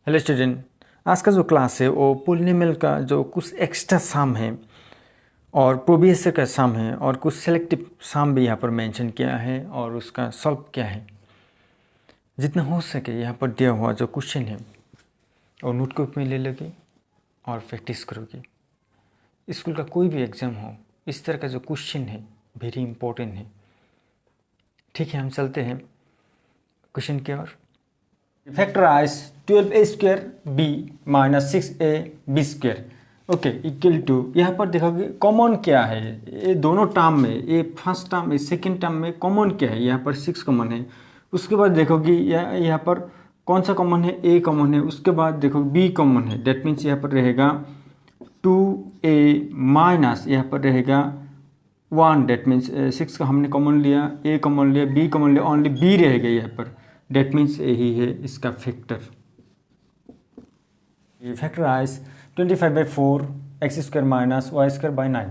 Hello student, आज का जो क्लास है वो पोलिनोमियल का जो कुछ एक्स्ट्रा सम है और प्रोबेसिव का सम है और कुछ सेलेक्टिव सम भी यहाँ पर मेंशन किया है और उसका सॉल्व क्या है। जितना हो सके यहाँ पर दिया हुआ जो क्वेश्चन है और नोटबुक में ले लोगे और प्रैक्टिस करोगे। स्कूल का कोई भी एग्ज़ाम हो, इस तरह का जो क्वेश्चन है वेरी इंपॉर्टेंट है। ठीक है, हम चलते हैं क्वेश्चन की ओर। Factorise 12a square b minus 6a b square okay equal to. यहाँ पर देखोगे कॉमन क्या है, ये दोनों टर्म में, ये फर्स्ट टर्म ये सेकंड टर्म में कॉमन क्या है। यहाँ पर 6 कॉमन है। उसके बाद देखोगे यहाँ पर कौन सा कॉमन है, a कॉमन है। उसके बाद देखो b कॉमन है, डेट मीन्स यहाँ पर रहेगा 2a माइनस यहाँ पर रहेगा 1, डेट मीन्स 6 का हमने कॉमन लिया, a कॉमन लिया, b कॉमन लिया, ओनली b रहेगा यहाँ पर। डेट मीन्स यही है इसका factor. Factorise 25/4 x square minus y square by 9।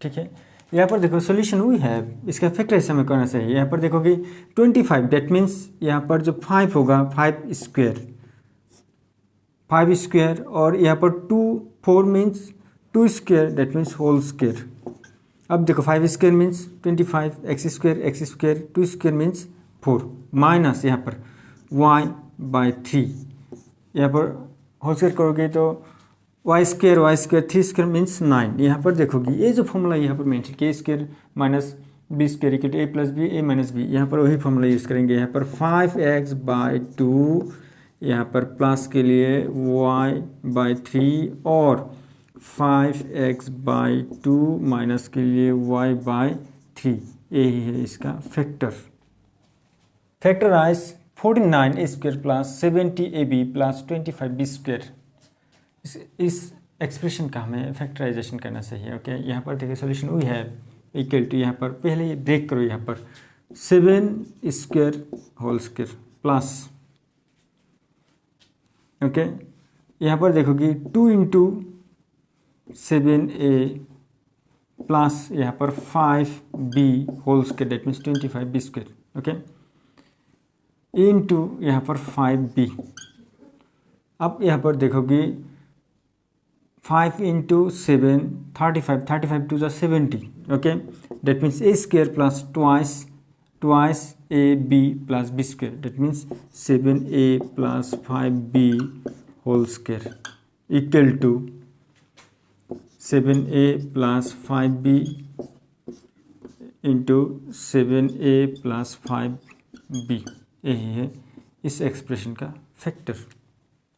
ठीक है, यहाँ पर देखो सोल्यूशन वही है, इसका फैक्टर ऐसे में करना चाहिए। यहाँ पर देखोगे 25, डेट मीन्स यहाँ पर जो 5 होगा 5 स्क्वायर और यहाँ पर 4 means 2 square, that means whole square. अब देखो 5 square means 25, x square 2 square means 4 minus यहाँ पर y/3। यहाँ पर होल स्क्वायर करोगे तो y स्क्वायर 3 स्क्वायर मीन्स 9। यहाँ पर देखोगे ये जो फॉर्मूला यहाँ पर मेंशन किया, a² minus b square equal to a plus b, a minus B, यहाँ पर वही फॉर्मूला यूज़ करेंगे। यहाँ पर 5x/2, यहाँ पर प्लस के लिए y/3 और 5x/2 माइनस के लिए y/3। यही है इसका factor. Factorise 49a square plus 70ab plus 25b square. इस एक्सप्रेशन का हमें फैक्टराइजेशन करना चाहिए। ओके, यहाँ पर देखिए सोल्यूशन वही है, इक्वल टू यहाँ पर पहले ये ब्रेक करो, यहाँ पर 7 square whole square plus okay, यहाँ पर देखोगे 2 इंटू 7a प्लस यहाँ पर 5b whole square, that means 25b square. Okay, into यहाँ पर 5b। अब यहाँ पर देखोगे 5 into 7 35 two 70। Okay, that means a square plus twice ab plus b square, that means 7a plus 5b whole square equal to 7a plus 5b into 7a plus 5b। यही है इस expression का factor.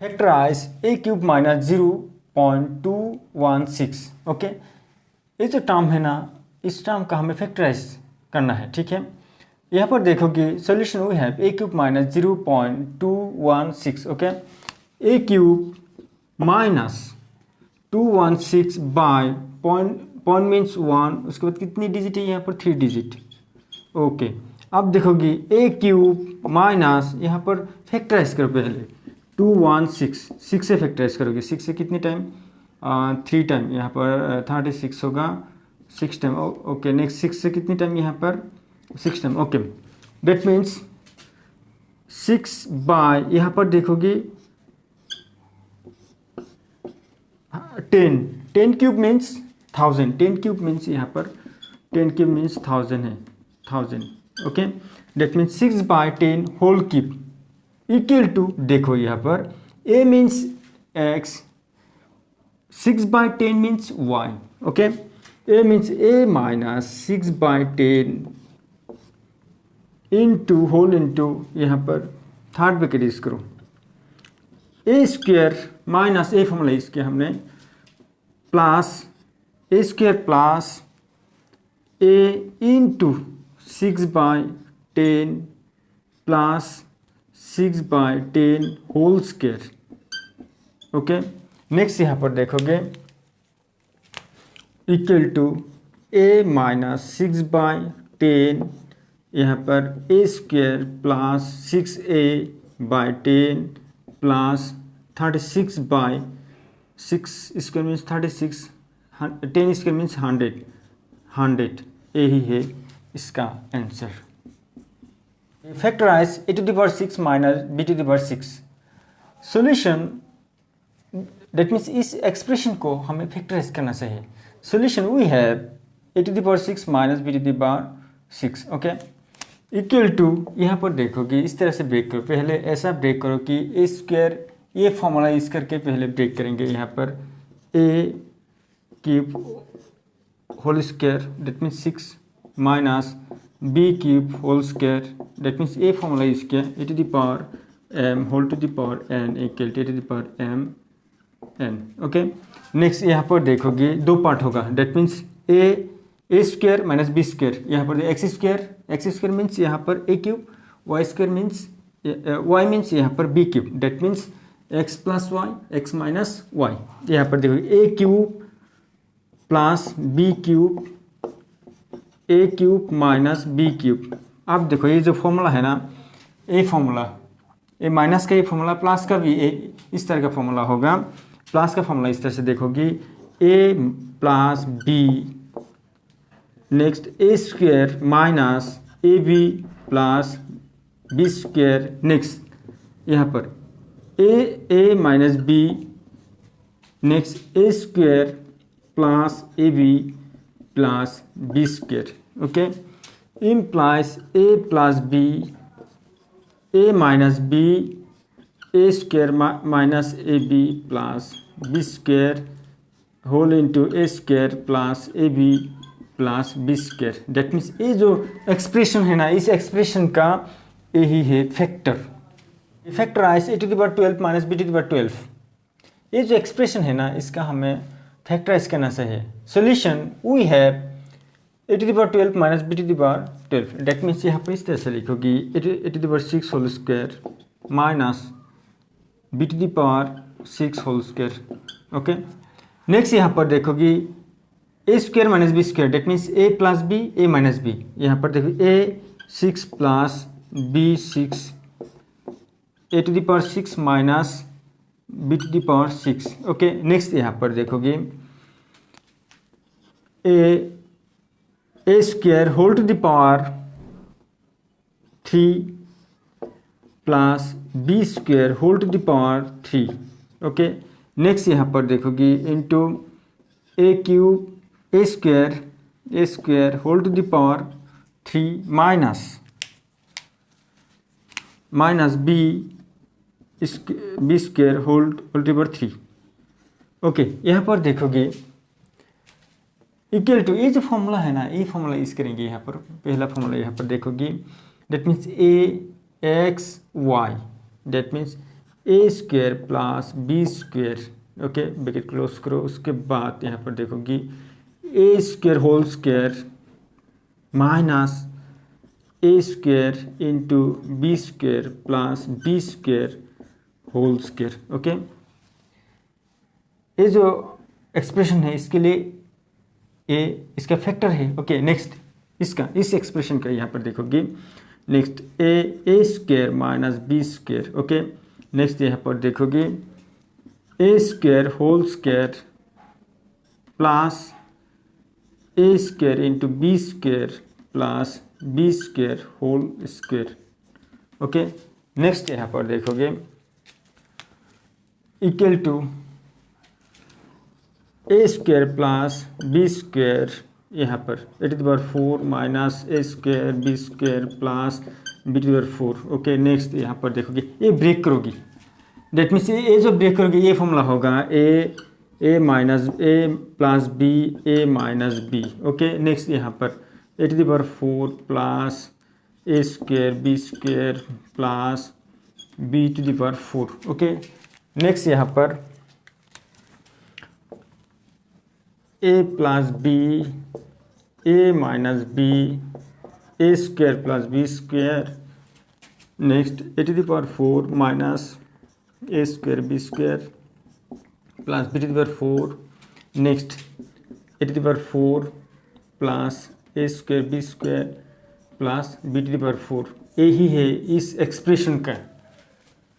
Factorise a³ minus 0.216। Okay, ये जो term है ना, इस term का हमें फैक्टराइज करना है। ठीक है, यहाँ पर देखोगे सॉल्यूशन वही है, a³ minus 0.216। Okay, a³ minus 216 by point means 1, उसके बाद कितनी डिजिट है यहाँ पर 3 डिजिट। ओके, अब देखोगे a³ माइनस यहाँ पर फैक्टराइज करो पहले 216, 6 से फैक्टराइज करोगे, 6 से कितनी टाइम 3 टाइम, यहाँ पर 36 होगा 6 टाइम। ओके, नेक्स्ट 6 से कितनी टाइम यहाँ पर 6 time. Okay, that means 6 by यहाँ पर देखोगे 10³ मीन्स 1000, 10³ मीन्स यहाँ पर 10³ मीन्स 1000 है, 1000। Okay, that means 6/10 whole cube equal to, देखो यहाँ पर a means x, 6/10 means y। Okay, a means a minus 6/10 into whole into यहाँ पर थर्ड ब्रैकेट यूज करो, a square minus a formula इसके हमने plus a square plus a into 6/10 plus 6/10 whole square. Okay, next यहाँ पर देखोगे equal to a minus 6/10 यहाँ पर a square plus 6a/10 plus 36/6 square means 36, 10 square means 100। यही है इसका answer. Factorise a⁻6 minus b⁻6। Solution that means इस expression को हमें फैक्टराइज करना चाहिए। Solution we have a⁻6 minus b⁻6 okay equal to, यहाँ पर देखो कि इस तरह से ब्रेक करो, पहले ऐसा ब्रेक करो कि ए स्क्वायर, ये फॉर्मूला यूज करके पहले ब्रेक करेंगे। यहाँ पर a³ whole square that means 6 minus b³ whole square that means a formula use किया a⁻m whole to the power n equal to a⁻m n okay. Next यहाँ पर देखोगे दो पार्ट होगा that means A square minus B square, यहाँ पर x square means यहाँ पर a³ y square means y means यहाँ पर b³ that means x plus y x minus y. यहाँ पर देखो a³ plus b³ minus b³। अब देखो ये जो फॉर्मूला है ना, ए फॉर्मूला, ए माइनस का ये फॉर्मूला प्लस का भी इस तरह का फॉर्मूला होगा। प्लस का फॉर्मूला इस तरह से देखोगी a plus B, next A square minus A B plus B square, next यहाँ पर ए minus B, next A square plus A B plus B square okay implies A plus B, A minus B, A square minus A B plus B square whole into A square plus A B plus B square. That means ये जो expression है ना, इस expression का यही है factor. Factorise a⁻12 minus b⁻12, ये जो एक्सप्रेशन है ना, इसका हमें फैक्टराइज करना चाहिए। Solution we have a⁻12 minus b⁻12 that means यहाँ पर इस तरह से लिखोगी a⁻6 whole square minus b⁻6 whole square okay. Next यहाँ पर देखोगी A square minus B square that means A plus B, A minus B. यहाँ पर देखो a6 plus b6 a⁻6 minus b⁻6 okay. Next यहाँ पर देखोगे ए square whole to the power 3 plus B square whole to the power 3 okay. Next यहाँ पर देखोगी into a³ A square whole to the power 3 minus B square whole to the power 3 okay. यहाँ पर देखोगे equal to, ये जो formula है ना, ये फॉर्मूला यूज करेंगे। यहाँ पर पहला फॉर्मूला यहाँ पर देखोगे that means ax(y) that means A square plus B square okay, bracket close करो। उसके बाद यहाँ पर देखोगी A square whole square minus A square into B square plus B square whole square okay. ये जो एक्सप्रेशन है इसके लिए इसका फैक्टर है ओके। नेक्स्ट इस एक्सप्रेशन का यहाँ पर देखोगे नेक्स्ट ए square minus B square okay. Next यहाँ पर देखोगे ए square whole square plus a square into B square plus B square whole square okay. Next यहाँ पर देखोगे equal to a square plus B square, यहाँ पर a⁻4 माइनस ए square b square plus b⁻4 okay. Next यहाँ पर देखोगे ये break करोगी डेट मीन्स ये जो ब्रेक करोगे ये फॉर्मूला होगा a minus a plus B, A minus b okay. Next यहाँ पर a⁻4 plus a square b square plus b⁻4 okay. Next यहाँ पर a plus B, A minus B, A square plus B square, next a⁻4 minus A square b square plus b⁻4, next a⁻4 plus a square b square plus b⁻4। यही है इस expression का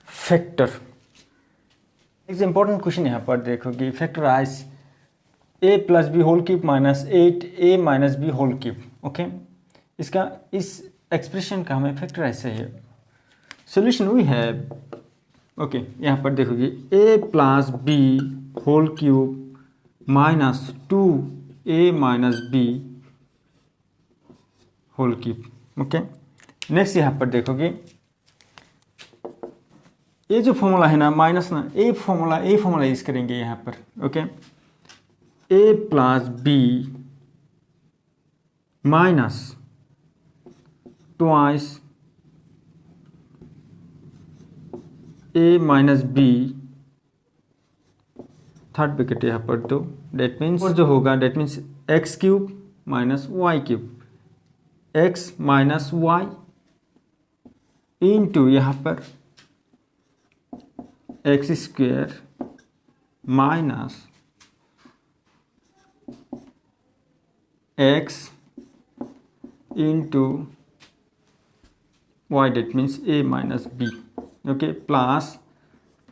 factor. एक important question यहाँ पर देखोगे factorise a plus b whole cube minus 8a minus b whole cube okay. इसका इस एक्सप्रेशन का हमें फैक्टराइज चाहिए। सोल्यूशन वी हैव ओके, यहाँ पर देखोगे a plus b whole cube minus 2a minus b whole cube. Okay, next यहाँ पर देखोगे ये जो फॉर्मूला है ना माइनस ना, ए फॉर्मूला यूज करेंगे यहाँ पर। Okay, a plus b minus twice a minus b, third bracket यहाँ पर, तो डेट मीन्स जो होगा that means x cube minus y cube, x minus y into यहाँ पर x square minus x into y, that means a minus b. Okay, plus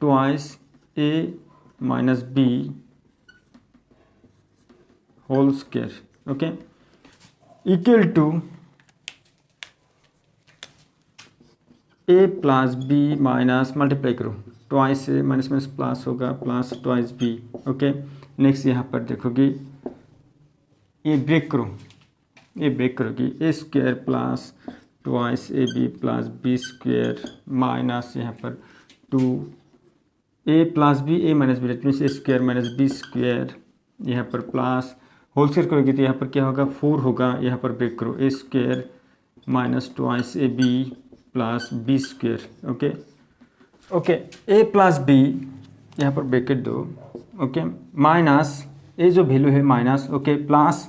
twice a minus b whole square. Okay, equal to a plus b minus multiply करो, twice a minus minus plus होगा, plus twice b. Okay, next यहाँ पर देखोगे ये break करो, ये break करोगी a square plus twice a B plus B square minus यहाँ पर 2 a plus B A minus b, that means A square minus B square, यहाँ पर प्लस होल स्क्वायर करोगे तो यहाँ पर क्या होगा 4 होगा, यहाँ पर ब्रेक करो a square minus twice a B plus B square. Okay okay, a plus b यहाँ पर ब्रैकेट दो। ओके, माइनस ए जो वैल्यू है माइनस, ओके, प्लस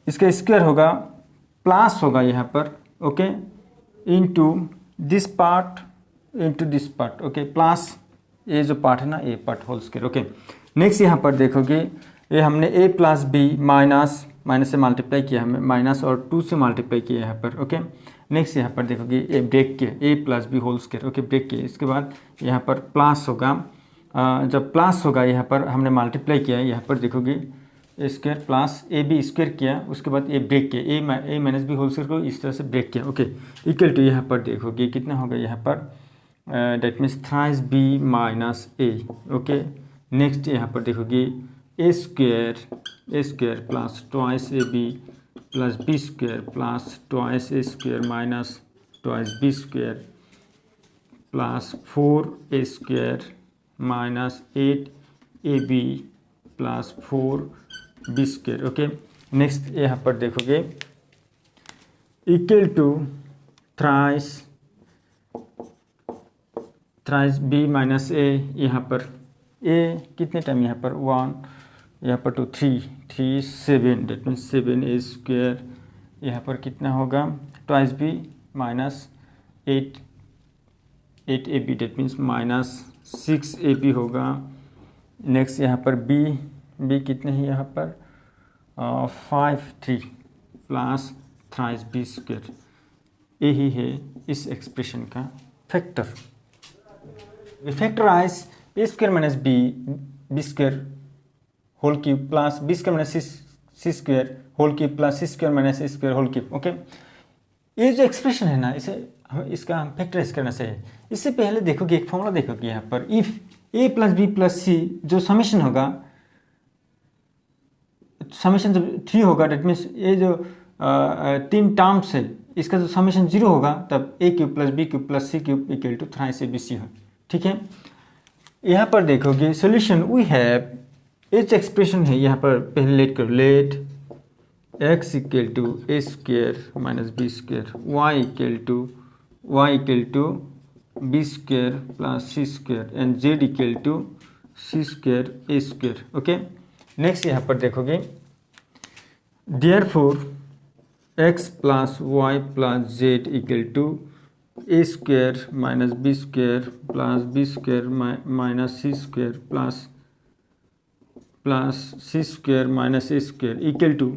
इसका स्क्वायर होगा, प्लस होगा यहाँ पर, okay, into this part into this part. Okay, plus ये जो पार्ट है ना a part whole square. Okay, next यहाँ पर देखोगे ये हमने a plus b minus minus से मल्टीप्लाई किया, हमें माइनस और 2 से मल्टीप्लाई किया यहाँ पर। ओके, नेक्स्ट यहाँ पर देखोगे ए ब्रेक किया, a plus b whole square. Okay, break किया, इसके बाद यहाँ पर प्लस होगा, जब प्लस होगा यहाँ पर हमने मल्टीप्लाई किया, यहाँ पर देखोगे ए स्क्वायर प्लस ए बी स्क्वायर किया, उसके बाद ए ब्रेक किया, a minus b whole square को इस तरह से ब्रेक किया। ओके, इक्वल टू यहाँ पर देखोगे कितना होगा यहाँ पर, that means thrice b minus a. Okay, next यहाँ पर देखोगे ए square plus twice a B plus B square plus twice a square minus twice b square plus 4 a square minus 8 a B plus 4 b square. Okay, next यहाँ पर देखोगे equal to thrice b minus a, यहाँ पर ए कितने time यहाँ पर 1, यहाँ पर 2 3 7, डेट मीन्स 7 ए स्क्वायर, यहाँ पर कितना होगा twice b minus 8 a b, that means minus 6 a b होगा। नेक्स्ट यहाँ पर बी कितने हैं यहाँ पर 5 3 प्लस थ्राइस बी स्क्वायर, यही है इस एक्सप्रेशन का factor. We factorize a square minus B square whole cube plus B square minus c square whole cube plus c square minus A square whole cube. Okay, ये जो expression है ना, इसे इसका हम फैक्टराइज करना चाहिए। इससे पहले देखोगे एक फॉर्मूला देखोगे यहाँ पर, if a plus b plus c जो समेशन होगा, समेशन जब 3 होगा, डेट मीन्स ये जो 3 टर्म्स है इसका जो समेशन 0 होगा, तब a cube plus b cube plus c cube equal to thrice a b c हो। ठीक है, यहाँ पर देखोगे solution we have h expression है, यहाँ पर पहले लेट करो, let x equal to a square minus B square, y equal to b square plus c square and z equal to c square a square. Okay, next यहाँ पर देखोगे therefore x plus y plus Z equal to a square minus B square plus B square minus c square plus c square minus A square equal to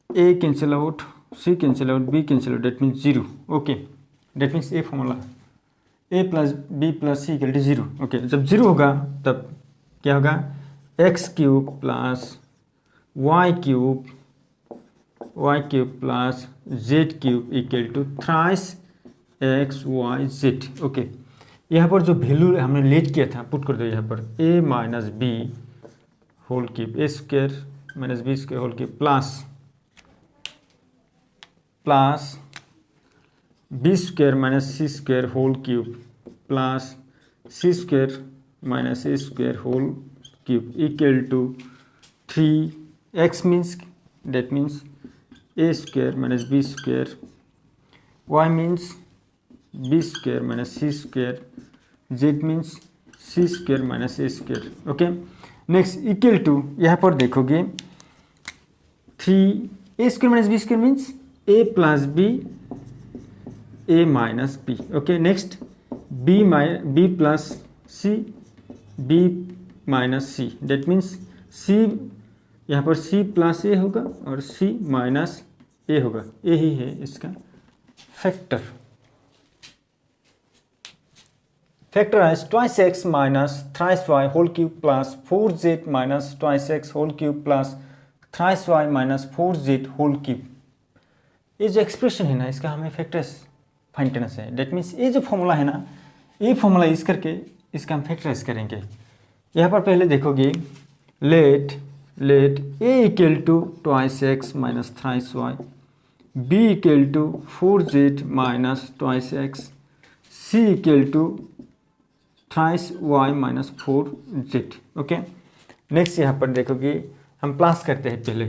a cancel out, c cancel out, b cancel out, that means 0। Okay, that means a formula a plus b plus c equal to 0। Okay, जब 0 होगा तब क्या होगा, x cube plus y cube plus z cube equal to thrice x y z. Okay, यहाँ पर जो value हमने late किया था पुट कर दो यहाँ पर ए minus b whole cube, a square minus B square whole cube plus B square minus c square whole cube plus c square minus A square whole cube equal to 3x means that means a square minus b square, y means b square minus c square, z means c square minus a square। Okay, next equal to यहाँ पर देखोगे 3a square minus b square means a plus b, a minus b। Okay, next b plus c, b minus c, that means c यहाँ पर c plus ए होगा और c minus ए होगा, यही है इसका factor. Factorise twice x minus thrice y whole cube plus 4z minus twice x whole cube plus thrice y minus 4z whole cube. ये जो एक्सप्रेशन है ना, इसका हमें फैक्टर्स फाइंड करना है। डेट मीन्स ये जो फॉर्मूला है ना, ये फॉर्मूला यूज करके इसका हम फैक्टराइज करेंगे। यहाँ पर पहले देखोगे let a equal to twice x minus thrice y, b equal to 4z minus twice x, c equal to thrice y minus 4z। Okay, next यहाँ पर देखोगे हम प्लस करते हैं पहले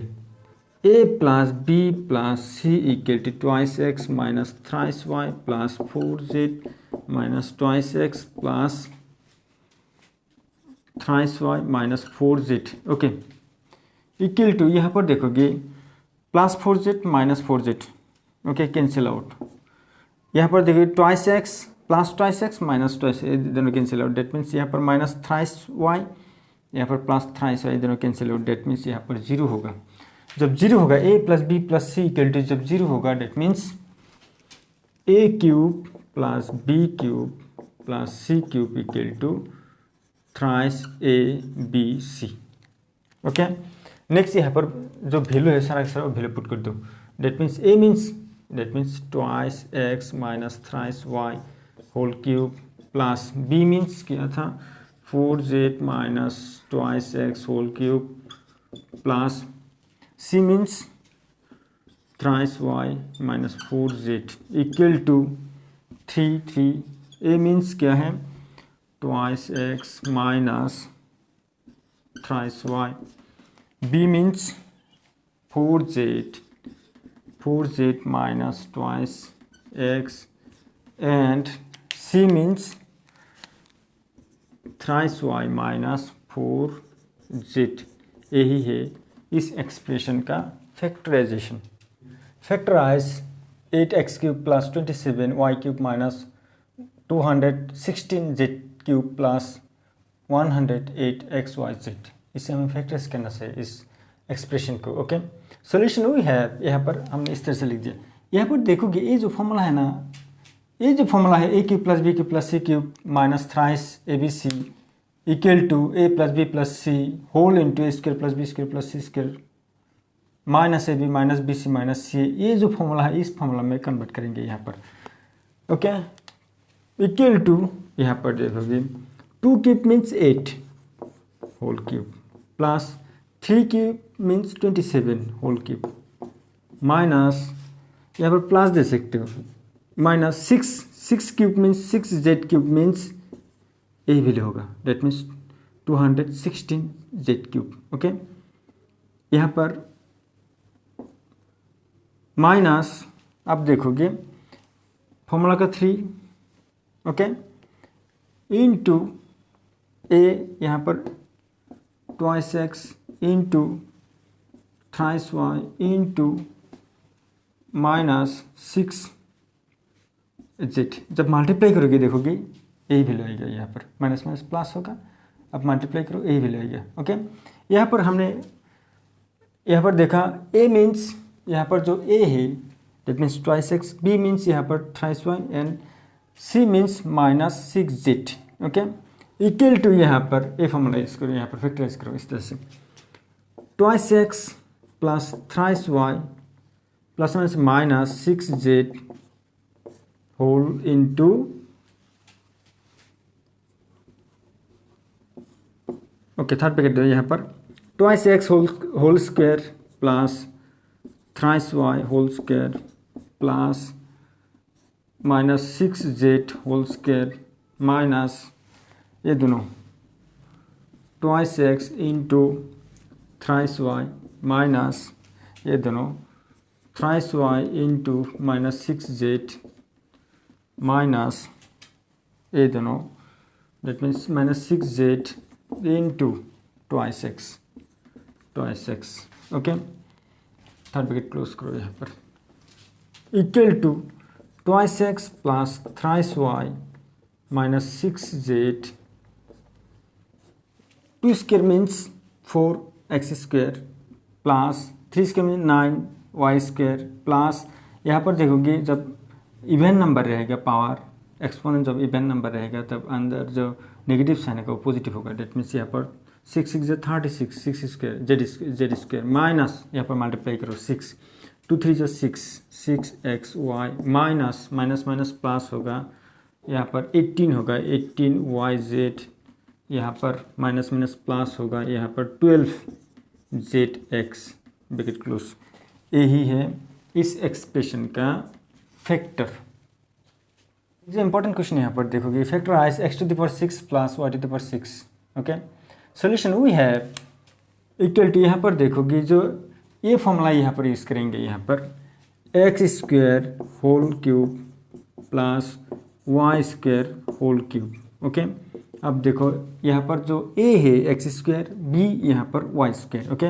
a plus b plus c equal to twice x minus thrice y plus 4z minus twice x plus thrice y minus 4z। Okay, equal to यहाँ पर देखोगे plus 4z minus 4z। Okay, cancel out. यहाँ पर देखिए twice x plus twice x minus twice, ये दोनों cancel out. That means यहाँ पर माइनस थ्राइस वाई, यहाँ पर प्लस थ्राइस वाई, दोनों कैंसिल आउट। डेट मीन्स यहाँ पर जीरो होगा। जब जीरो होगा a plus b plus c equal to जब जीरो होगा, that means a cube plus b cube plus c cube equal to thrice a b c. Okay, next यहाँ पर जो वैल्यू है सारा सारा वैल्यू पुट कर दो। That means twice x minus thrice y whole cube plus b means क्या था 4z minus twice x whole cube plus c means thrice y minus 4z equal to 3 a means क्या है twice x minus thrice y, b means 4z minus twice x and c means thrice y minus 4z। यही है इस expression का factorisation. Factorise 8x cube plus 27y cube minus 216z cube plus 108xyz। इसे हमें factorise करना चाहिए इस expression को। ओके, सॉल्यूशन वही है, यहाँ पर हमने इस तरह से लिख दिया। यहाँ पर देखोगे ये जो फॉर्मूला है ना, ये जो फॉर्मूला है a cube plus b cube plus c cube minus thrice a b c equal to a plus b plus c whole into A square plus B square plus c square minus A b minus b c minus c. ये जो formula है इस formula में convert करेंगे यहाँ पर। Okay, equal to यहाँ पर देखोगे 2 cube means 8 whole cube plus 3 cube means 27 whole cube minus यहाँ पर प्लस दे सकते हो minus 6 cube means 6z cube means यही वैल्यू होगा। That means 216z cube. Okay, यहाँ पर माइनस आप देखोगे फॉर्मूला का 3। ओके, इनटू ए यहाँ पर twice x into thrice y into minus 6z। जब मल्टीप्लाई करोगे देखोगे यही वैल्यू आएगा। यहाँ पर माइनस माइनस प्लस होगा, अब मल्टीप्लाई करो यही वैल्यू आएगा। ओके, यहाँ पर हमने यहाँ पर देखा a मीन्स यहाँ पर जो a है that means twice x, b means यहाँ पर thrice y and c means minus 6z। Okay, equal to यहाँ पर ए फॉर्मूला यूज करो, यहाँ पर फैक्टराइज करो इस तरह से twice x plus thrice y plus minus 6z whole into okay third bracket दो यहाँ पर twice x whole square plus thrice y whole square plus minus 6z whole square minus ये दोनों twice x into thrice y minus ये दोनों thrice y into minus 6z minus ये दोनों that means minus 6z into twice x okay third bracket close करो यहाँ पर equal to twice x plus thrice y minus 6z 2 square means 4x square plus 3 square means 9y square plus यहाँ पर देखोगे जब even number रहेगा power exponent जब even number रहेगा तब अंदर जो नेगेटिव साइन है वो पॉजिटिव होगा डेट मीन्स यहाँ पर 6 6 36 6 स्क्वायर जेड स्क्वायर माइनस यहाँ पर मल्टीप्लाई करो 6 2 3 6 6x y minus minus minus plus होगा यहाँ पर 18 होगा 18yz यहाँ पर माइनस माइनस प्लस होगा यहाँ पर 12zx ब्रैकेट क्लोज यही है इस एक्सप्रेशन का फैक्टर। जो इंपॉर्टेंट क्वेश्चन यहाँ पर देखोगे factorise x to the power 6 plus y to the power 6 okay solution we have equal to यहाँ पर देखोगे जो ये फॉर्मूला यहाँ पर यूज़ करेंगे यहाँ पर x square whole cube plus y square whole cube okay अब देखो यहाँ पर जो a है x स्क्वायर b यहाँ पर y square okay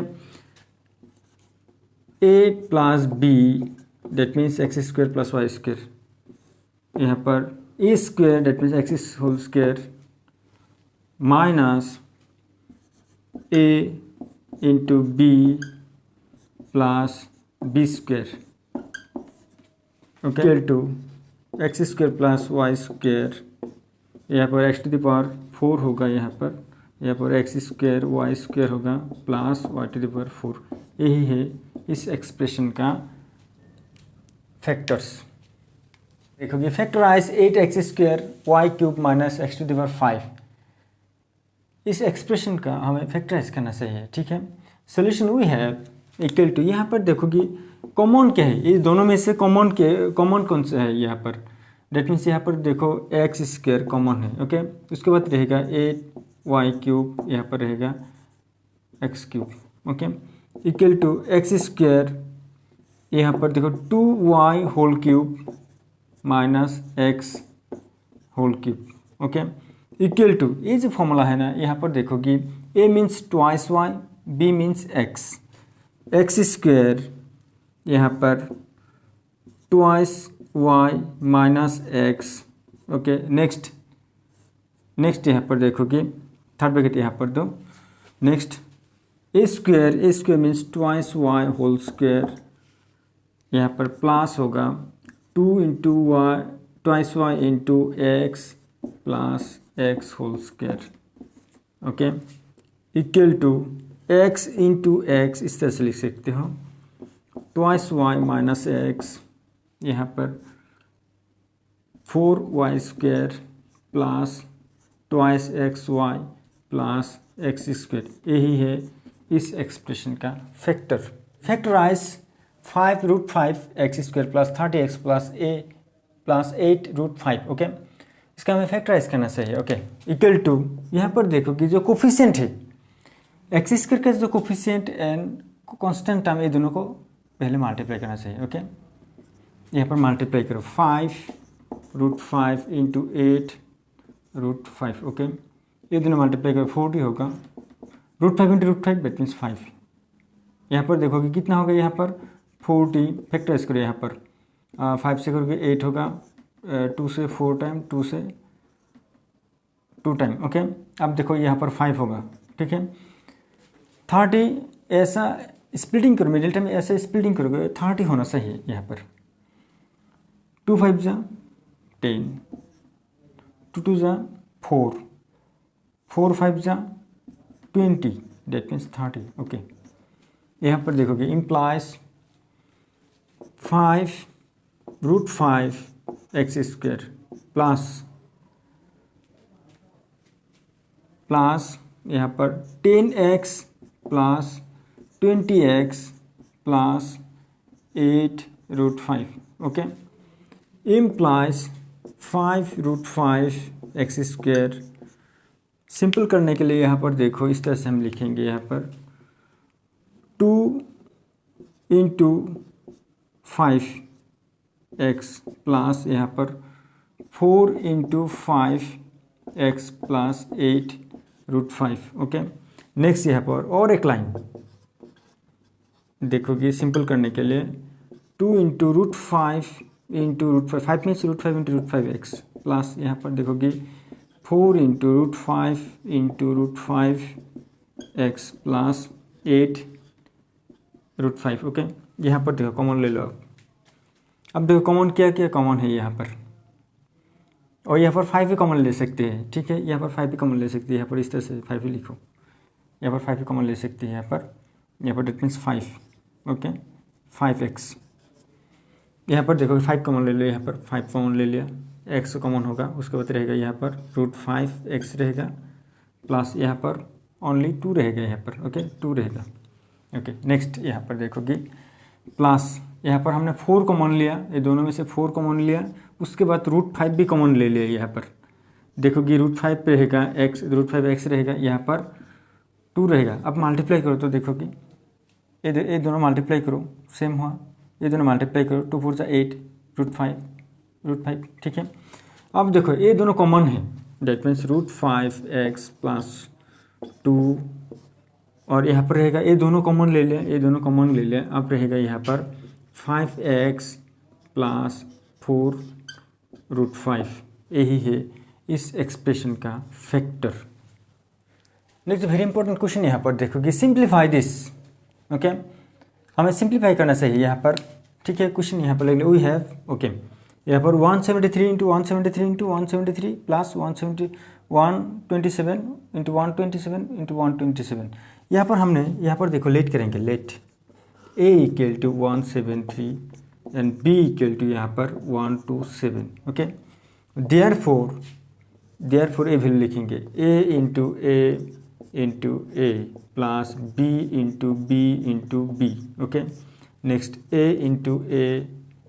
a plus b that means x square plus y square यहाँ पर a square that means x whole square minus a into b plus B square okay equal to x square plus y square यहाँ पर x to the power 4 होगा यहाँ पर x square y square होगा plus y to the power 4 यही है इस expression का फैक्टर्स। देखोगे factorise 8x square y cube minus x to the power 5 इस एक्सप्रेशन का हमें फैक्टराइज करना चाहिए ठीक है। सोल्यूशन वही है इक्वल टू यहाँ पर देखोगे कॉमन क्या है ये दोनों में से कॉमन कौन सा है यहाँ पर डेट मीन्स यहाँ पर देखो एक्स स्क्वायर कॉमन है ओके उसके बाद रहेगा 8y क्यूब यहाँ पर रहेगा x cube okay equal to x square यहाँ पर देखो 2y whole cube minus x whole cube okay equal to ये जो फॉर्मूला है ना यहाँ पर देखोगी a means twice y b means x square यहाँ पर twice y minus x okay next यहाँ पर देखोगे थर्ड ब्रैकेट यहाँ पर दो next a square means twice y whole square यहाँ पर प्लस होगा 2 into y twice y into x plus x whole square okay equal to x into x इस तरह से लिख सकते हो ट्वाइस वाई माइनस एक्स यहाँ पर 4y square plus twice x y plus x square यही है इस एक्सप्रेशन का factorise 5√5 x square plus 30x plus 8√5 okay इसका हमें फैक्टराइज करना चाहिए ओके इक्वल टू यहाँ पर देखो कि जो कोफिशिएंट है एक्स स्क्वायर का जो कोफिशिएंट एंड कांस्टेंट टर्म ये दोनों को पहले मल्टीप्लाई करना चाहिए ओके यहाँ पर मल्टीप्लाई करो 5√5 इंटू 8√5 ओके ये दोनों मल्टीप्लाई करो 40 होगा √5 इंटू √5 दैट मीन्स 5 यहाँ पर देखोगे कितना होगा यहाँ पर 40 फैक्टराइज करो यहाँ पर 5 से करोगे 8 होगा 2 से 4 टाइम 2 से 2 टाइम ओके अब देखो यहाँ पर 5 होगा ठीक है 30 ऐसा स्प्लिटिंग करो मिडिल टाइम ऐसा स्प्लिटिंग करोगे 30 होना चाहिए यहाँ पर 2 5 जा 10 2 2 जा 4 4 5 जा 20 डेट मीन्स 30 ओके यहाँ पर देखोगे इम्प्लाइज 5√5 एक्स स्क्वायर प्लस यहाँ पर 10x plus 20x plus 8√5 okay implies 5√5 x²। Simple करने के लिए यहाँ पर देखो इस तरह से हम लिखेंगे, यहाँ पर 2 × 5x प्लस यहाँ पर 4 × 5x प्लस 8√5 ओके। नेक्स्ट यहाँ पर और एक लाइन देखोगे सिंपल करने के लिए 2 × √5 × 5 मीन्स √5 × √5x प्लस यहाँ पर देखोगे 4 × √5 × √5x प्लस 8√5 ओके। यहाँ पर देखो कॉमन ले लो अब देखो कॉमन क्या कॉमन है यहाँ पर, और यहाँ पर 5 भी कॉमन ले सकते हैं, ठीक है। यहाँ पर 5 भी कॉमन ले सकते हैं, यहाँ पर इस तरह से 5 भी लिखो, यहाँ पर 5 भी कॉमन ले सकते हैं, यहाँ पर डेट मीन्स 5 ओके 5x। यहाँ पर देखो 5 कॉमन ले लो, यहाँ पर 5 कॉमन ले लिया, x कॉमन होगा, उसके बाद रहेगा यहाँ पर √5x रहेगा प्लस यहाँ पर ओनली 2 रहेगा, यहाँ पर ओके 2 रहेगा ओके। नेक्स्ट यहाँ पर देखोगे प्लस यहाँ पर हमने 4 कॉमन लिया, ये दोनों में से 4 कॉमन लिया, उसके बाद √5 भी कॉमन ले लिया, यहाँ पर देखोगे √5 पे रहेगा x, √5x रहेगा, यहाँ पर 2 रहेगा। अब मल्टीप्लाई करो तो देखोगे ये दोनों मल्टीप्लाई करो सेम हुआ, ये दोनों मल्टीप्लाई करो 2 4 8 √5 ठीक है। अब देखो ये दोनों कॉमन है, डेट मीन्स √5x प्लस 2 और यहाँ पर रहेगा ये दोनों कॉमन ले लिया, ये दोनों कॉमन ले लिया, अब रहेगा यहाँ पर 5x प्लस 4√5, यही है इस एक्सप्रेशन का factor. Next very important question यहाँ पर देखोगे सिंप्लीफाई दिस ओके, हमें सिंप्लीफाई करना चाहिए यहाँ पर, ठीक है। क्वेश्चन यहाँ पर ले वी हैव ओके, यहाँ पर 173 × 173 × 173 प्लस 127 × 127 × 127। यहाँ पर हमने यहाँ पर देखो लेट करेंगे, लेट a = 173 एंड b = यहाँ पर 127 ओके। देयरफॉर ए वैल्यू लिखेंगे a × a plus b × b okay. Next a × a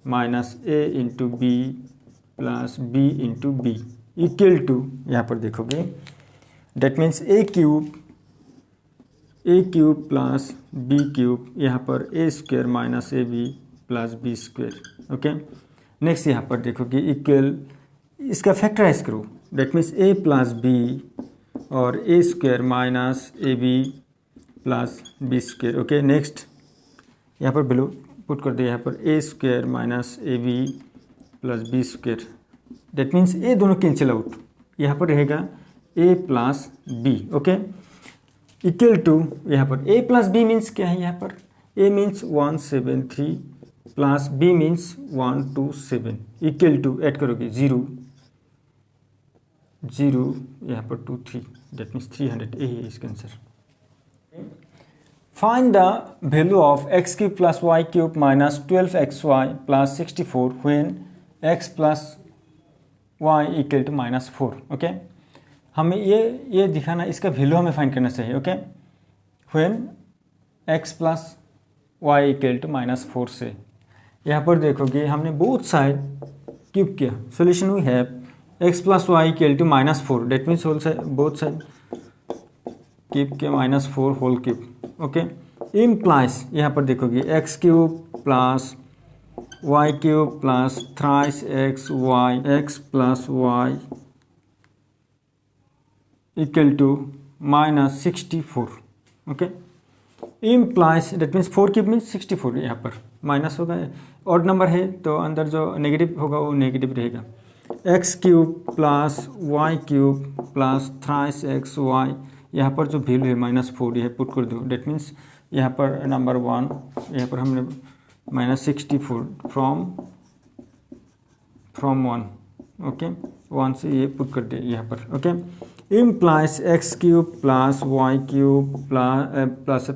minus a × b plus b × b equal to यहाँ पर देखोगे that means a³ plus b³ यहाँ पर a² minus ab plus b² okay. Next यहाँ पर देखोगे equal, इसका फैक्टराइज करो, that means a plus b और a² minus ab plus b² okay. Next यहाँ पर वैल्यू पुट कर दिया, यहाँ पर a² minus ab plus b², that means ये दोनों कैंसिल आउट, यहाँ पर रहेगा a plus b okay equal to यहाँ पर a प्लस b मीन्स क्या है, यहाँ पर a means 173 plus b means 127 equal to add करोगे 0 यहाँ पर 2 3 डेट मीन्स 300, यही है इसका answer. Find the value of x³ plus y³ minus 12xy plus 64 when x plus y equal to -4 okay. हमें ये दिखाना, इसका वैल्यू हमें फाइंड करना चाहिए okay. When x plus y equal to -4 से यहाँ पर देखोगे हमने बोथ साइड क्यूब किया, solution we have x plus y equal to -4, that means whole side both side cube के -4 होल क्यूब ओके। इम्प्लाइज यहाँ पर देखोगे x³ plus y³ plus thrice x plus y equal to -64 okay. Implies that means 4³ means 64, यहाँ पर minus होगा, odd number है तो अंदर जो नेगेटिव होगा वो नेगेटिव रहेगा। x³ plus y³ plus thrice xy, यहाँ पर जो वैल्यू है -4 यह पुट कर दो, डेट मीन्स यहाँ पर नंबर 1, यहाँ पर हमने -64 फ्रॉम 1 ओके 1 से ये पुट कर दे यहाँ पर okay. Implies x³ plus y³ plus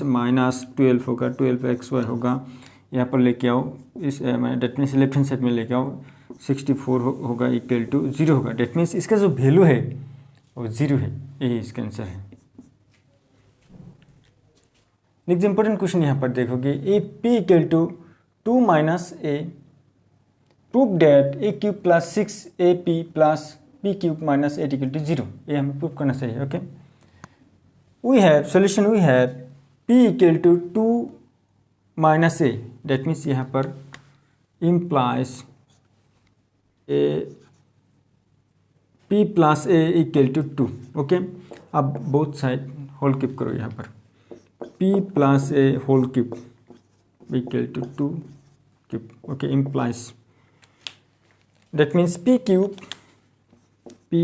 -12 होगा, 12xy होगा, यहाँ पर लेके आओ इस that means left hand side में लेके आओ, 64 होगा इक्वल टू 0 होगा। डेट मीन्स इसका जो वैल्यू है वो 0 है, यही इसका आंसर है। नेक्स्ट इंपॉर्टेंट क्वेश्चन यहाँ पर देखोगे, a p equal to 2 minus a, prove that a cube plus 6 a p plus p cube minus 8 equal to 0। ये हमें प्रूव करना चाहिए। Okay, we have solution, we have p equal to 2 minus a, that means यहाँ पर implies a p plus a equal to 2। Okay, अब both side whole cube करो, यहाँ पर p plus a whole cube equal to 2 cube. Okay, implies that means p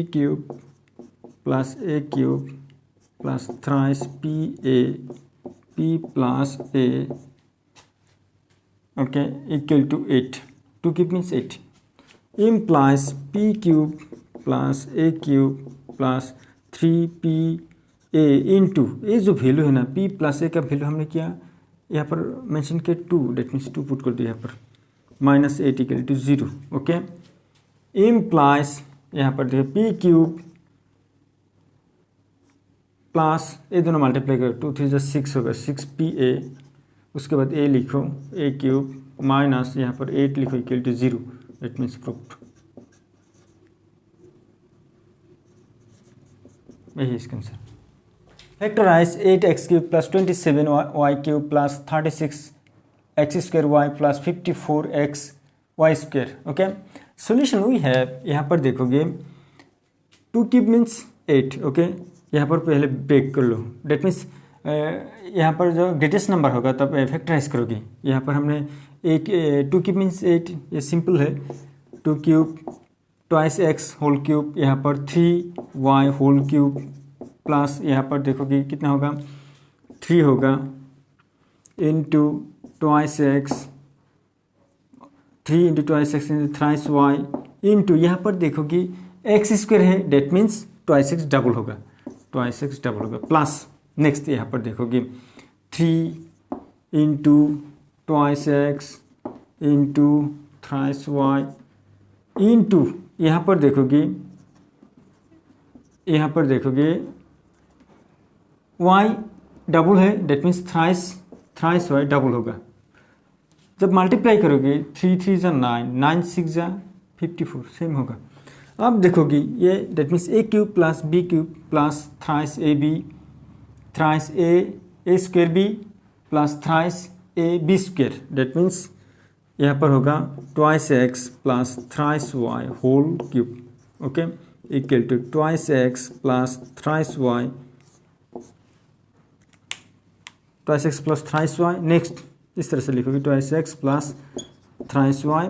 cube plus a cube plus thrice p plus a, okay, equal to 8। 2 cube means 8, implies p cube plus a cube plus 3p a into ये जो value है ना, p plus ए का value हमने किया यहाँ पर mention किया 2, डेट मीन्स 2 पुट कर दिया यहाँ पर, minus 8 equal to 0। Okay, implies यहाँ पर देखिए पी क्यूब प्लस ए दोनों मल्टीप्लाई करो, 2 3 जो 6 होगा, 6pa, उसके बाद ए लिखो ए क्यूब माइनस यहाँ पर 8 लिखो equal to 0, that means proofed. यही इसका answer. Factorise 8x cube plus 27y cube plus 36x square y plus 54x y square. Okay, solution we have, यहाँ पर देखोगे 2 क्यूब मीन्स 8। ओके, यहाँ पर पहले ब्रेक कर लो, डेट मीन्स यहाँ पर जो ग्रेटेस्ट नंबर होगा तब फैक्टराइज करोगे। यहाँ पर हमने 2 क्यूब मीन्स 8, ये सिंपल है। 2 cube twice x whole cube, यहाँ पर 3y होल क्यूब प्लस यहाँ पर देखोगे कितना होगा 3 होगा into twice x, 3 into twice x into thrice y into यहाँ पर देखोगे x स्क्वायर है, that means twice x double होगा, ट्वाइस x डबल होगा प्लस नेक्स्ट यहाँ पर देखोगे 3 into twice x into thrice y into यहाँ पर देखोगे y डबल है, that means thrice y double होगा। जब मल्टीप्लाई करोगे 3 3 जा 9, 9 6 जा 54, सेम होगा। अब देखोगे ये that means a cube plus b cube plus thrice a b, thrice a square b plus thrice a b square, that means यहाँ पर होगा twice x plus thrice y whole cube. Okay, equal to twice x plus thrice y, twice x plus thrice y. Next इस तरह से लिखोगे twice x plus thrice y,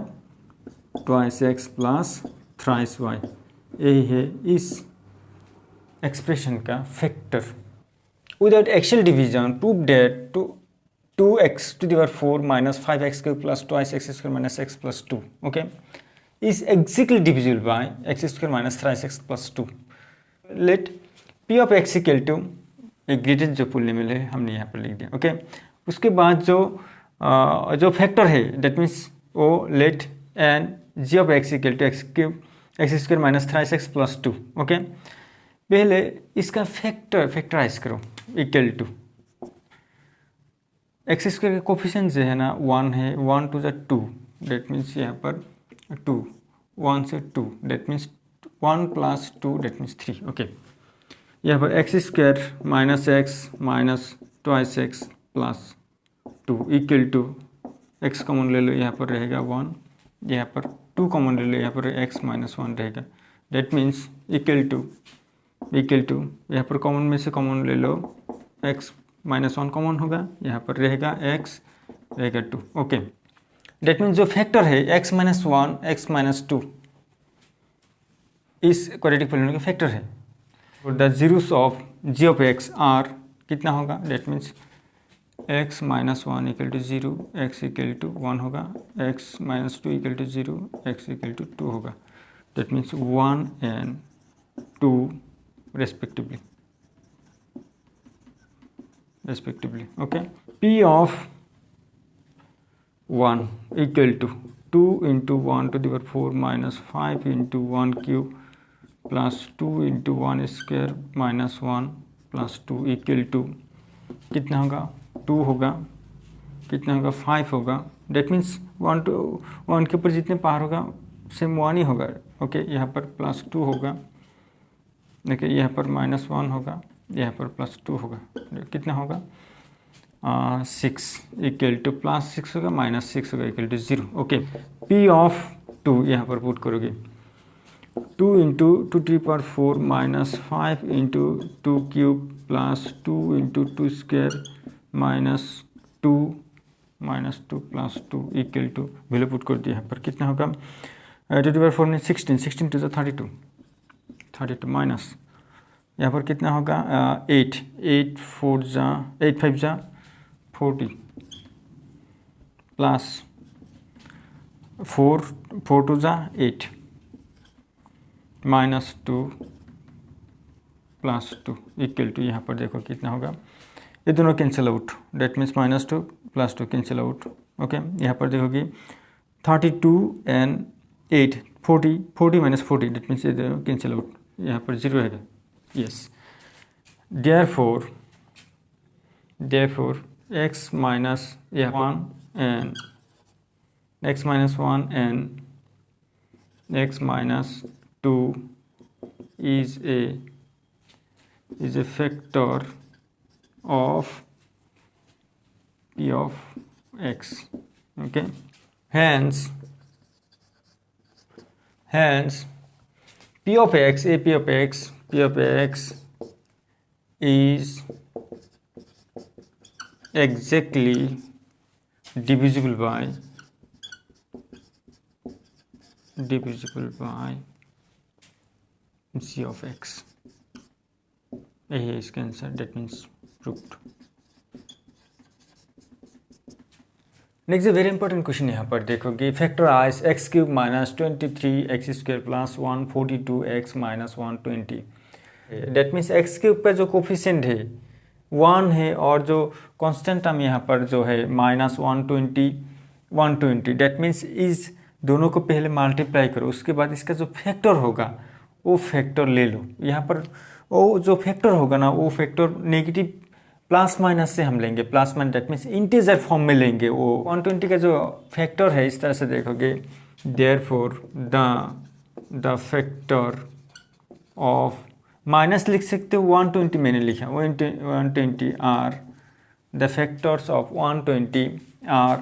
twice x plus thrice y. यही है इस expression का factor. Without axial division prove that 2x to the power 4 minus 5x cube plus twice x square minus x plus 2, okay, is exactly divisible by x square minus thrice x plus 2. Let p of x equal to एक greatest जो polynomial है हमने यहाँ पर लिख दिया। Okay, उसके बाद जो फैक्टर है डेट मीन्स वो let and g of x equal to x cube x square minus thrice x plus 2। Okay, पहले इसका फैक्टराइज करो इक्वल टू एक्स स्क्वायर का कोफिशिएंट जो है ना 1 है, 1 टू द 2, डेट मीन्स यहाँ पर 2, 1 से 2, that means 1 plus 2, that means 3। Okay, यहाँ पर x square minus x minus twice x plus 2 equal to x common ले लो, यहाँ पर रहेगा 1, यहाँ पर 2 कॉमन ले लो, यहाँ पर एक्स माइनस 1 रहेगा, डेट मीन्स इक्वल टू यहाँ पर कॉमन में से कॉमन ले लो, एक्स माइनस 1 कॉमन होगा, यहाँ पर रहेगा x रहेगा 2। ओके, डेट मीन्स जो फैक्टर है x माइनस 1 x माइनस 2 इस क्वाड्रेटिक पॉलिनोमियल का फैक्टर है। The zeros of g of x are कितना होगा, that means x minus 1 equal to 0, x equal to 1 होगा, x minus 2 equal to 0, x equal to 2 होगा, that means 1 and 2 respectively. Okay, p of 1 equal to 2 into 1 to the power 4 minus 5 into 1 cube plus 2 into 1 square minus 1 plus 2 equal to कितना होगा 2 होगा, कितना होगा 5 होगा। That means 1 to 1 के ऊपर जितने पार होगा सेम 1 ही होगा। ओके, यहाँ पर प्लस 2 होगा, देखिए यहाँ पर माइनस 1 होगा, यहाँ पर प्लस 2 होगा, कितना होगा 6 इक्वल टू प्लस 6 होगा माइनस 6 होगा equal to 0। Okay, p of 2 यहाँ पर पुट करोगे 2 into 2 to power 4 minus 5 into 2 cube plus 2 into 2 square minus 2 plus 2 equal to value put कर दिया यहाँ पर, कितना होगा 2 टू पावर 4 में 16 टू 32 माइनस यहाँ पर कितना होगा 8 5 जा 40 प्लस 4 टू जा 8 माइनस 2 प्लस 2 इक्वल टू यहाँ पर देखो कितना होगा, ये दोनों cancel out, that means minus 2 plus 2 cancel out. Okay, यहाँ पर देखोगे 32 एंड 8 40 माइनस 40 डेट मीन्स ये दोनों कैंसिल आउट, यहाँ पर 0 रहेगा। Yes, therefore x minus 1 and x minus 1 and x minus 2 is a factor of p of x. Okay, hence p of x is exactly divisible by g of x। यही है इसका answer, that means proved. Next very important question यहाँ पर देखोगे, factorise x cube minus 23 x square plus 142 x minus 120। That means x cube का जो coefficient है 1 है और जो कांस्टेंट टर्म यहाँ पर जो है माइनस 120, डेट मीन्स इस दोनों को पहले मल्टीप्लाई करो, उसके बाद इसका जो फैक्टर होगा वो फैक्टर ले लो। यहाँ पर वो जो फैक्टर होगा ना, वो फैक्टर नेगेटिव प्लस माइनस से हम लेंगे, plus minus that means integer form में लेंगे। वो 120 का जो फैक्टर है इस तरह से देखोगे, therefore the factor of minus लिख सकते हो 120, मैंने लिखा 120 are the factors of 120 are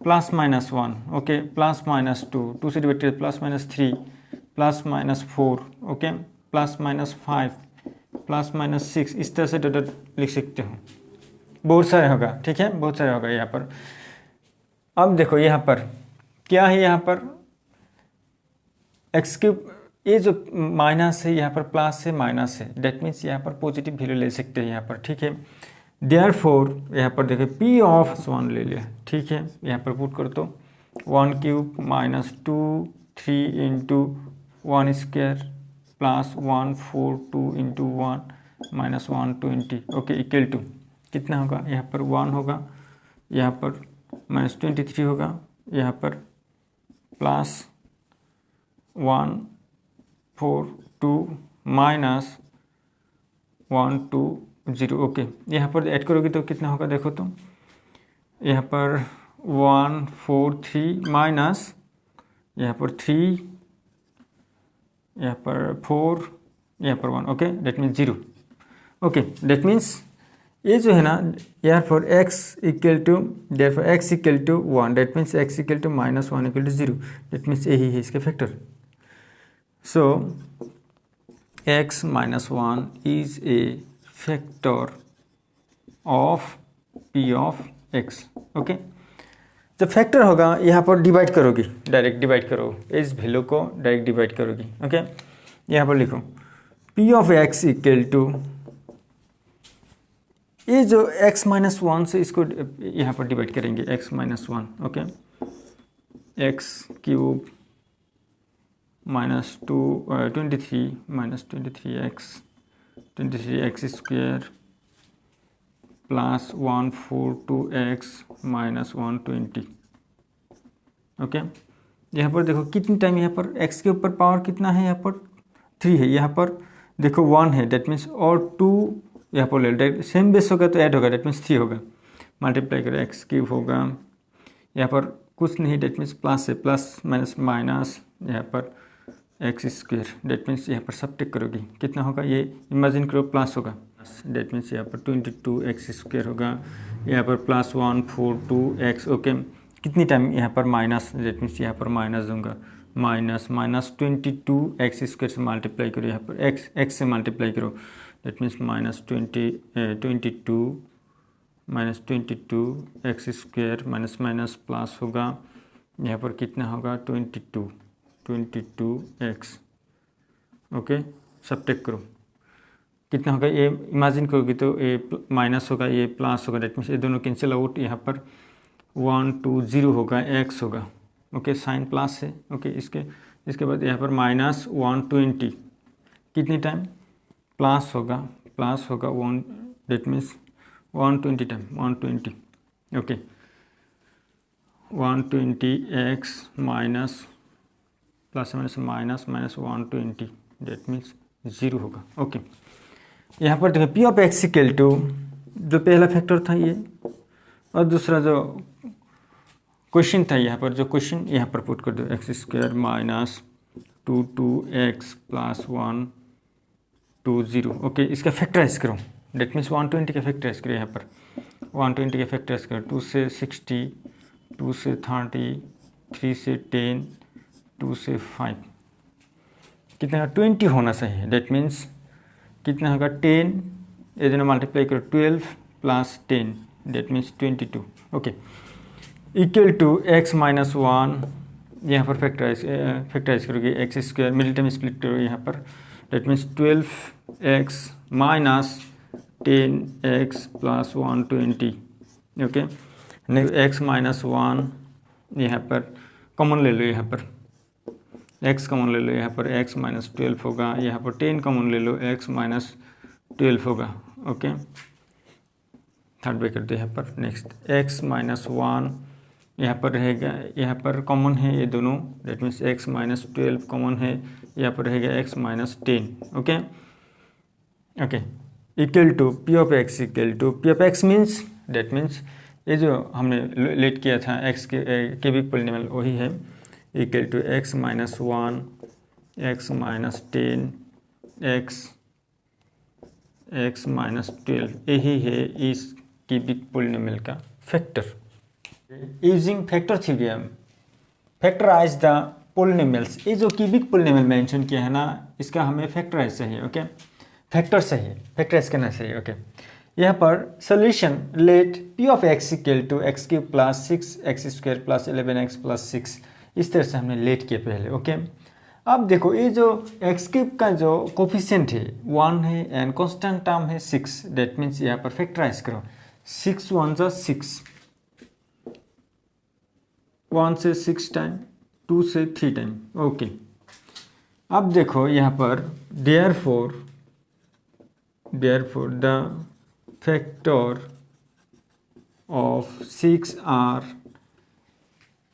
plus minus 1, okay, plus minus 2 से divide plus minus 3 plus minus 4, okay, plus minus 5 plus minus 6, इस तरह से डॉट लिख सकते हो। बहुत सारे होगा, ठीक है, बहुत सारे होगा यहाँ पर। अब देखो यहाँ पर क्या है, यहाँ पर एक्स क्यूब, ये जो माइनस है यहाँ पर प्लस है माइनस है, डेट मीन्स यहाँ पर पॉजिटिव वैल्यू ले सकते हैं यहाँ पर, ठीक है। देयरफॉर यहाँ पर देखो पी ऑफ 1 ले लिया, ठीक है, यहाँ पर पुट कर दो 1 cube minus 2 3 into 1 square plus 142 into 1 minus 120, okay, equal to कितना होगा, यहाँ पर 1 होगा, यहाँ पर माइनस 23 होगा, यहाँ पर प्लस 142 माइनस 120, ओके। यहाँ पर ऐड करोगे तो कितना होगा, देखो तुम यहाँ पर 143 माइनस यहाँ पर 3, यहाँ पर 4, यहाँ पर 1, okay, that means 0, okay. That means ये जो है ना, यहाँ पर x equal to 1, that means x equal to minus 1 equal to 0, that means यही है इसका factor. So x minus 1 is a factor of p of x, okay. जब फैक्टर होगा यहाँ पर डिवाइड करोगी, डायरेक्ट डिवाइड करो, इस वैल्यू को डायरेक्ट डिवाइड करोगी, ओके। यहाँ पर लिखो p of x equal to, ये जो x माइनस 1 से इसको यहाँ पर डिवाइड करेंगे, x minus 1, okay, x cube minus 23 minus 23 x square plus 142 x minus 120, okay. यहाँ पर देखो कितनी टाइम, यहाँ पर x के ऊपर पावर कितना है, यहाँ पर 3 है, यहाँ पर देखो 1 है, डेट मीन्स और 2 यहाँ पर ले, सेम बेस होगा तो ऐड होगा, डेट मीन्स 3 होगा, मल्टीप्लाई करो एक्स क्यूब होगा, यहाँ पर कुछ नहीं, डेट मीन्स प्लस है, प्लस माइनस माइनस, यहाँ पर एक्स स्क्वेयर, डेट मीन्स यहाँ पर सब्ट्रैक्ट करोगी कितना होगा, ये इमेजिन करो प्लस होगा, डेट मीन्स यहाँ पर 22 एक्स स्क्वेयर होगा, यहाँ पर प्लस 142 एक्स। ओके, कितनी टाइम यहाँ पर माइनस, डेट मीन्स यहाँ पर माइनस दूंगा, माइनस 22 एक्स स्क्वेयर से मल्टीप्लाई करो, यहाँ पर एक्स से मल्टीप्लाई करो, that means -22 x square minus minus plus होगा, यहाँ पर कितना होगा 22 एक्स। ओके, सब्ट्रैक्ट करो कितना होगा, ये इमेजिन करोगे तो ये माइनस होगा, ये प्लस होगा, डेट मीन्स ये दोनों कैंसिल आउट, यहाँ पर 120 होगा, एक्स होगा। ओके, साइन प्लस है। ओके, इसके बाद यहाँ पर -120 कितनी टाइम प्लस होगा 1, that means 120 time 120। Okay, 120 x minus plus minus 120, that means 0 होगा। ओके, यहाँ पर देखो p of x equal to, जो पहला फैक्टर था ये, और दूसरा जो क्वेश्चन था, यहाँ पर जो क्वेश्चन यहाँ पर पुट कर दो, x square minus 2x plus 120। Okay, इसका फैक्टराइज करो, डेट मीन्स 120 का फैक्टराइज करो, यहाँ पर 120 का फैक्टराइज करो, 2 से 60, 2 से 30, 3 से 10, 2 से 5, कितना 20 होना चाहिए, डेट मीन्स कितना होगा 10, ये दोनों मल्टीप्लाई करो, 12 plus 10, that means 22। Okay, equal to x minus 1, यहाँ पर फैक्टराइज करोगे, x square middle term split करो यहाँ पर, that means 12x minus 10x plus 120। Okay, x minus 1 यहाँ पर कॉमन ले लो, यहाँ पर x कॉमन ले लो, यहाँ पर x माइनस 12 होगा, यहाँ पर 10 कॉमन ले लो, x माइनस 12 होगा। ओके, थर्ड ब्रैकेट कर दो यहाँ पर, नेक्स्ट x माइनस 1 यहाँ पर रहेगा, यहाँ पर कॉमन है ये दोनों, that means x minus 12 common है, यहाँ पर रहेगा x minus 10। Okay, okay, equal to p of x equal to p of x means, that means ये जो हमने लेट किया था x के क्यूबिक पॉलिनोमियल वही है, equal to x minus 1, x minus 10, x minus 12, यही है इस क्यूबिक पॉलिनोमियल का factor. Using factor theorem factorise the polynomials, ये जो क्यूबिक पॉलिनोमियल मेंशन किया है ना, इसका हमें फैक्टराइज चाहिए। ओके, फैक्टर चाहिए, फैक्टराइज करना चाहिए। ओके, यहाँ पर solution let p of x equal to x cube plus 6x square plus 11x plus 6, इस तरह से हमने लेट किया पहले। ओके, अब देखो ये जो एक्स क्यूब का जो कोफिशिएंट है 1 है एंड कांस्टेंट टर्म है 6, डेट मीन्स यहाँ पर फैक्टराइज करो, 6 1 जा 6, 1 से 6 टाइम, 2 से 3 टाइम। ओके, अब देखो यहाँ पर therefore the factor of 6 are,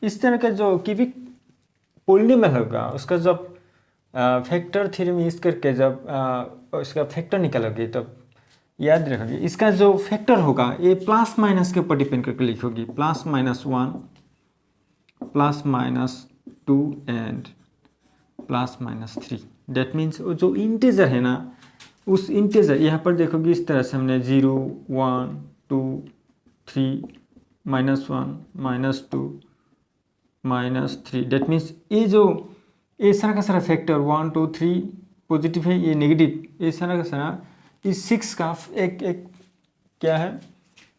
इस तरह का जो क्यूबिक पॉलिनोमियल होगा उसका जब फैक्टर थ्योरम यूज करके जब उसका फैक्टर निकालोगे तब याद रखोगे, इसका जो फैक्टर होगा ये प्लस माइनस के ऊपर डिपेंड करके लिखोगी, plus minus 1, plus minus 2 and plus minus 3, that means वो जो इंटीजर है ना, उस इंटीजर यहाँ पर देखोगे इस तरह से हमने 0 1 2 3 -1 -2 -3, डेट मीन्स ये सारा का सारा फैक्टर 1 2 3 पॉजिटिव है, ये नेगेटिव, ये सारा का सारा इस 6 का एक क्या है,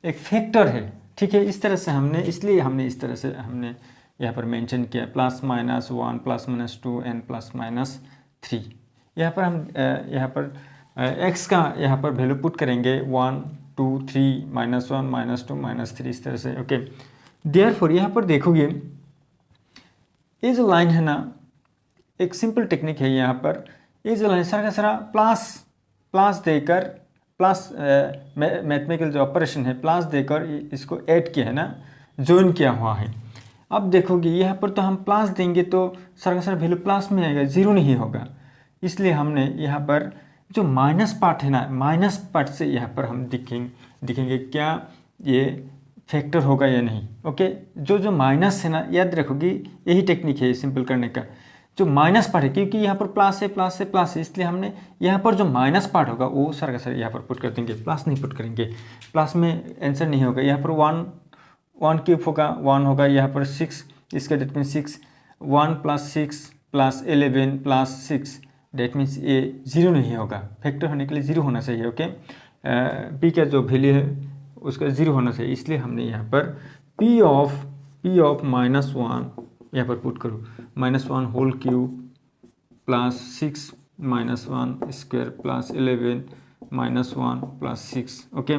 एक फैक्टर है। ठीक है, इस तरह से हमने, इसलिए हमने इस तरह से हमने यहाँ पर मेंशन किया, plus minus 1 plus minus 2 and plus minus 3। यहाँ पर हम यहाँ पर x का यहाँ पर वैल्यू पुट करेंगे 1 2 3 -1 -2 -3 इस तरह से। ओके, देयरफॉर यहाँ पर देखोगे ये जो लाइन है ना, एक सिंपल टेक्निक है, यहाँ पर ये जो लाइन सारा का सारा प्लस देकर, प्लस मैथमेटिकल जो ऑपरेशन है प्लस देकर इसको ऐड किया है ना, ज्वाइन किया हुआ है। अब देखोगे यहाँ पर तो हम प्लस देंगे तो सारा का सारा वैल्यू प्लस में आएगा, जीरो नहीं होगा। इसलिए हमने यहाँ पर जो माइनस पार्ट है ना, माइनस पार्ट से यहाँ पर हम दिखेंगे क्या ये फैक्टर होगा या नहीं। ओके, जो माइनस है ना, याद रखोगे यही टेक्निक है सिंपल करने का। जो माइनस पार्ट है, क्योंकि यहाँ पर प्लस है प्लस है प्लस है, इसलिए हमने यहाँ पर जो माइनस पार्ट होगा वो सारा का सारा यहाँ पर पुट कर देंगे, प्लस नहीं पुट करेंगे। प्लस में आंसर नहीं होगा। यहाँ पर 1 क्यूब होगा, 1 होगा। यहाँ पर 6, इसका डेट मीन्स 6, 1 + 6 + 11 + 6, डेट मीन्स ये जीरो नहीं होगा। फैक्टर होने के लिए जीरो होना चाहिए। ओके, पी का जो वैल्यू है उसका जीरो होना चाहिए, इसलिए हमने यहाँ पर पी ऑफ -1 यहाँ पर पुट करो, -1 whole cube + 6 -1 square + 11 -1 + 6। Okay,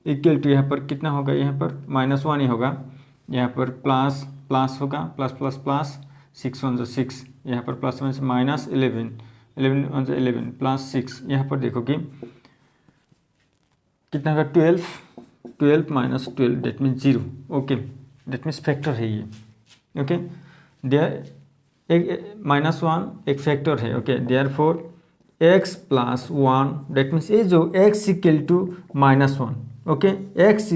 equal to यहाँ पर कितना होगा, यहाँ पर -1 ही होगा। यहाँ पर प्लस प्लस होगा, प्लस प्लस प्लस, 6 1 6, यहाँ पर प्लस -11 11 1 11 + 6। यहाँ पर देखोगे कितना होगा, 12 -12 that means zero. Okay, that means factor है ये। ओके, एक -1 एक फैक्टर है। Okay, therefore x + 1 that means ये जो x = -1। ओके, x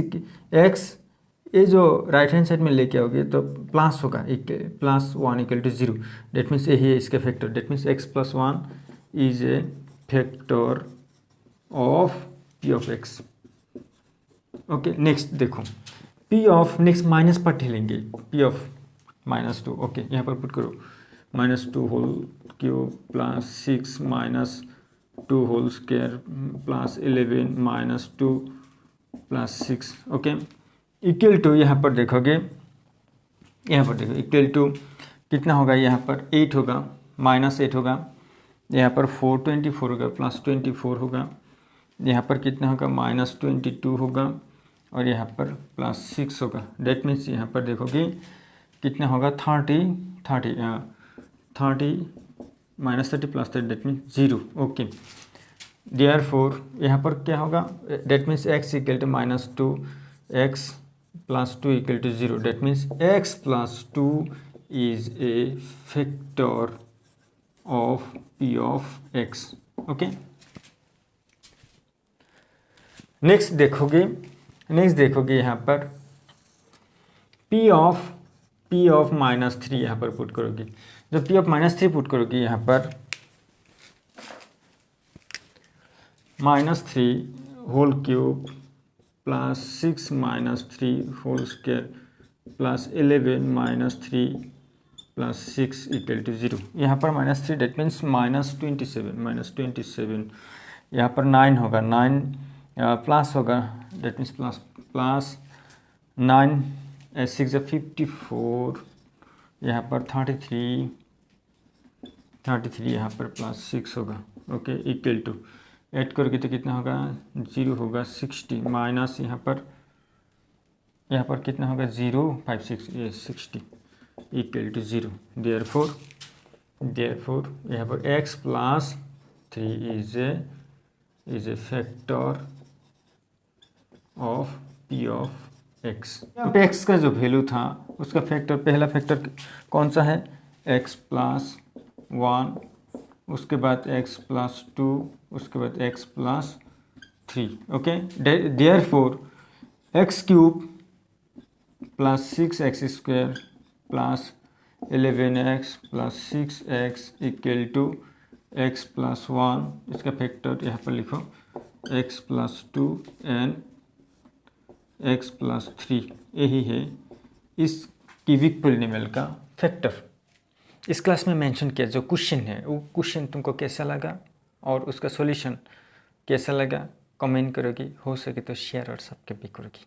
ये जो राइट हैंड साइड में लेके आओगे तो प्लस होगा, +1 = 0, डेट मीन्स यही है इसका factor. That means x + 1 is a factor of p of x। Okay, next देखो p of, next minus part लेंगे, p ऑफ -2। ओके, यहाँ पर पुट करो, -2 whole cube + 6 -2 whole square + 11 -2 + 6। Okay, equal to यहाँ पर देखोगे, यहाँ पर देखो इक्वल टू कितना होगा, यहाँ पर 8 होगा, -8 होगा। यहाँ पर 424 होगा, +24 होगा। यहाँ पर कितना होगा, -22 होगा, और यहाँ पर +6 होगा। डेट मीन्स यहाँ पर देखोगे कितना होगा, 30 -30 + 30 डेट मीन्स 0। ओके, देयरफॉर यहाँ पर क्या होगा, that means x = -2, x + 2 = 0, that means x + 2 is a factor of p of x। Okay, next देखोगे यहाँ पर p ऑफ -3 यहाँ पर पुट करोगे। जब p ऑफ -3 पुट करोगे, यहाँ पर -3 होल क्यूब + 6 -3 होल स्क्वायर + 11 -3 + 6 = 0। यहाँ पर -3 डेट मीन्स -27 यहाँ पर 9 होगा, 9 प्लस होगा, डेट मीन्स प्लस 9 6 = 54, यहाँ पर 33 यहाँ पर +6 होगा। ओके, इक्वल टू ऐड करोगे तो कितना होगा, 0 होगा, 60 माइनस यहाँ पर कितना होगा, 0 5 6 ये 60 = 0। देयरफॉर यहाँ पर x + 3 is a factor of p of x। यहाँ पे x का जो वैल्यू था उसका फैक्टर, पहला फैक्टर कौन सा है, x + 1, उसके बाद x + 2, उसके बाद x + 3। Okay, therefore x³ + 6x² + 11x + 6x = x + 1, इसका फैक्टर यहाँ पर लिखो, x + 2 एंड x + 3, यही है इस क्यूबिक पॉलिनोमियल का फैक्टर। इस क्लास में मेंशन किया जो क्वेश्चन है वो क्वेश्चन तुमको कैसा लगा और उसका सॉल्यूशन कैसा लगा कमेंट करोगी, हो सके तो शेयर और सब्सक्राइब भी करोगी।